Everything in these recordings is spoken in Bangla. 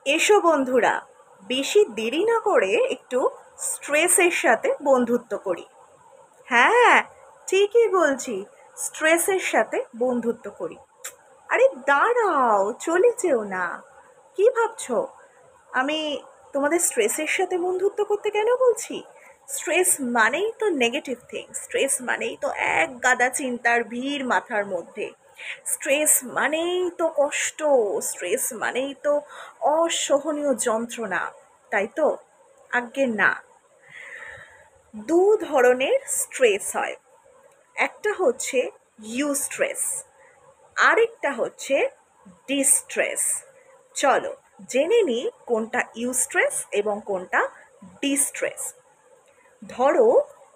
এসো বন্ধুরা, বেশি দেরি না করে একটু স্ট্রেসের সাথে বন্ধুত্ব করি। হ্যাঁ, ঠিকই বলছি, স্ট্রেসের সাথে বন্ধুত্ব করি। আরে দাঁড়াও, চলে যেও না। কি ভাবছো আমি তোমাদের স্ট্রেসের সাথে বন্ধুত্ব করতে কেন বলছি? স্ট্রেস মানেই তো নেগেটিভ থিং, স্ট্রেস মানেই তো এক গাদা চিন্তার ভিড় মাথার মধ্যে, স্ট্রেস মানেই তো কষ্ট, স্ট্রেস মানেই তো অসহনীয় যন্ত্রণা, তাই তো? আজ্ঞে না। দু ধরনের স্ট্রেস হয়, একটা হচ্ছে ইউস্ট্রেস, আরেকটা হচ্ছে ডিস্ট্রেস। চলো জেনে নিই কোনটা ইউস্ট্রেস এবং কোনটা ডিস্ট্রেস। ধরো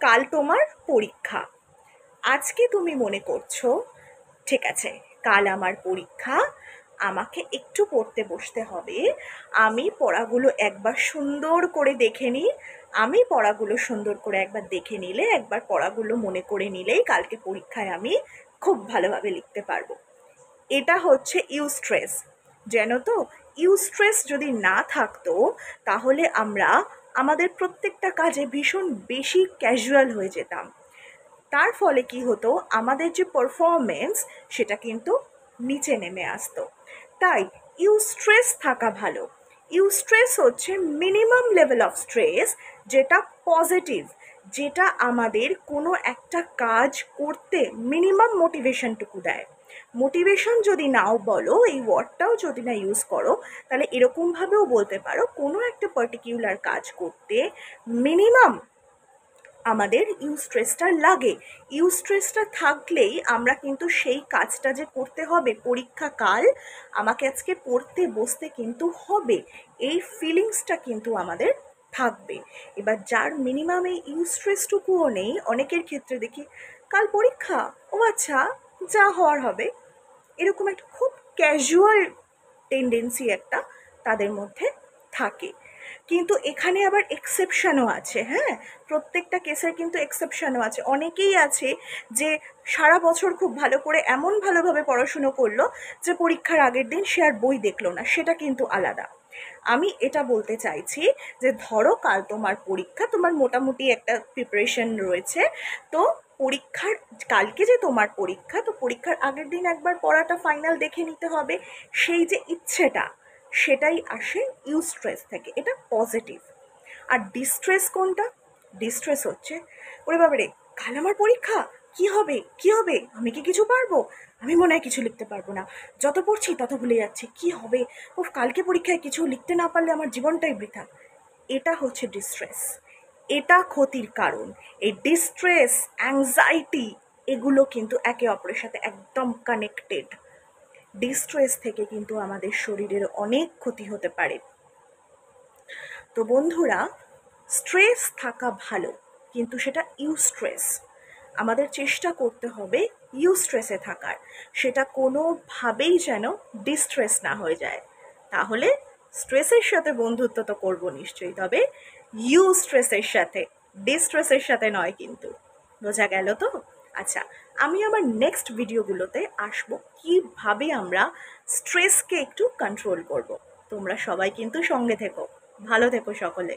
কাল তোমার পরীক্ষা। আজকে তুমি মনে করছো ঠিক আছে, কাল আমার পরীক্ষা, আমাকে একটু পড়তে বসতে হবে, আমি পড়াগুলো একবার সুন্দর করে দেখে নিই। আমি পড়াগুলো সুন্দর করে একবার দেখে নিলে, একবার পড়াগুলো মনে করে নিলেই কালকে পরীক্ষায় আমি খুব ভালোভাবে লিখতে পারবো। এটা হচ্ছে ইউস্ট্রেস। যেন তো, ইউস্ট্রেস যদি না থাকতো তাহলে আমরা আমাদের প্রত্যেকটা কাজে ভীষণ বেশি ক্যাজুয়াল হয়ে যেতাম। তার ফলে কি হতো, আমাদের যে পারফরমেন্স সেটা কিন্তু নিচে নেমে আসতো। তাই ইউস্ট্রেস থাকা ভালো। ইউস্ট্রেস হচ্ছে মিনিমাম লেভেল অফ স্ট্রেস, যেটা পজিটিভ, যেটা আমাদের কোনো একটা কাজ করতে মিনিমাম মোটিভেশনটুকু দেয়। মোটিভেশন যদি নাও বলো, এই ওয়ার্ডটাও যদি না ইউজ করো, তাহলে এরকমভাবেও বলতে পারো কোনো একটা পার্টিকুলার কাজ করতে মিনিমাম আমাদের ইউস্ট্রেসটা লাগে। ইউস্ট্রেসটা থাকলেই আমরা কিন্তু সেই কাজটা যে করতে হবে, পরীক্ষাকাল আমাকে আজকে পড়তে বসতে কিন্তু হবে, এই ফিলিংসটা কিন্তু আমাদের থাকবে। এবার যার মিনিমাম এই ইউস্ট্রেসটুকুও নেই, অনেকের ক্ষেত্রে দেখি কাল পরীক্ষা, ও আচ্ছা যা হওয়ার হবে, এরকম একটা খুব ক্যাজুয়াল টেন্ডেন্সি একটা তাদের মধ্যে থাকে। কিন্তু এখানে আবার এক্সেপশনও আছে। হ্যাঁ, প্রত্যেকটা কেসের কিন্তু এক্সেপশনও আছে। অনেকেই আছে যে সারা বছর খুব ভালো করে এমন ভালোভাবে পড়াশুনো করলো যে পরীক্ষার আগের দিন সে আর বই দেখলো না, সেটা কিন্তু আলাদা। আমি এটা বলতে চাইছি যে ধরো কাল তোমার পরীক্ষা, তোমার মোটামুটি একটা প্রিপারেশন রয়েছে, তো পরীক্ষার কালকে যে তোমার পরীক্ষা, তো পরীক্ষার আগের দিন একবার পড়াটা ফাইনাল দেখে নিতে হবে, সেই যে ইচ্ছেটা, সেটাই আসে ইউস্ট্রেস থেকে, এটা পজিটিভ। আর ডিস্ট্রেস কোনটা? ডিস্ট্রেস হচ্ছে ওরে বাবারে, কাল আমার পরীক্ষা, কি হবে কি হবে, আমি কি কিছু পারবো, আমি মনে হয় কিছু লিখতে পারবো না, যত পড়ছি তত ভুলে যাচ্ছি, কি হবে, ও কালকে পরীক্ষায় কিছু লিখতে না পারলে আমার জীবনটাই বৃথা। এটা হচ্ছে ডিস্ট্রেস, এটা ক্ষতির কারণ। এই ডিস্ট্রেস, অ্যাংজাইটি, এগুলো কিন্তু একে অপরের সাথে একদম কানেক্টেড। ডিস্ট্রেস থেকে কিন্তু আমাদের শরীরের অনেক ক্ষতি হতে পারে। তো বন্ধুরা, স্ট্রেস থাকা ভালো, কিন্তু সেটা ইউস্ট্রেস। আমাদের চেষ্টা করতে হবে ইউস্ট্রেসে থাকার, সেটা কোনোভাবেই যেন ডিস্ট্রেস না হয়ে যায়। তাহলে স্ট্রেসের সাথে বন্ধুত্ব তো করবো নিশ্চয়ই, তবে ইউস্ট্রেসের সাথে, ডিস্ট্রেসের সাথে নয় কিন্তু। বোঝা গেল তো? আচ্ছা, আমি আমার নেক্সট ভিডিওগুলোতে আসবো কিভাবে আমরা স্ট্রেসকে একটু কন্ট্রোল করব। তোমরা সবাই কিন্তু সঙ্গে থেকো, ভালো থেকো সকলে।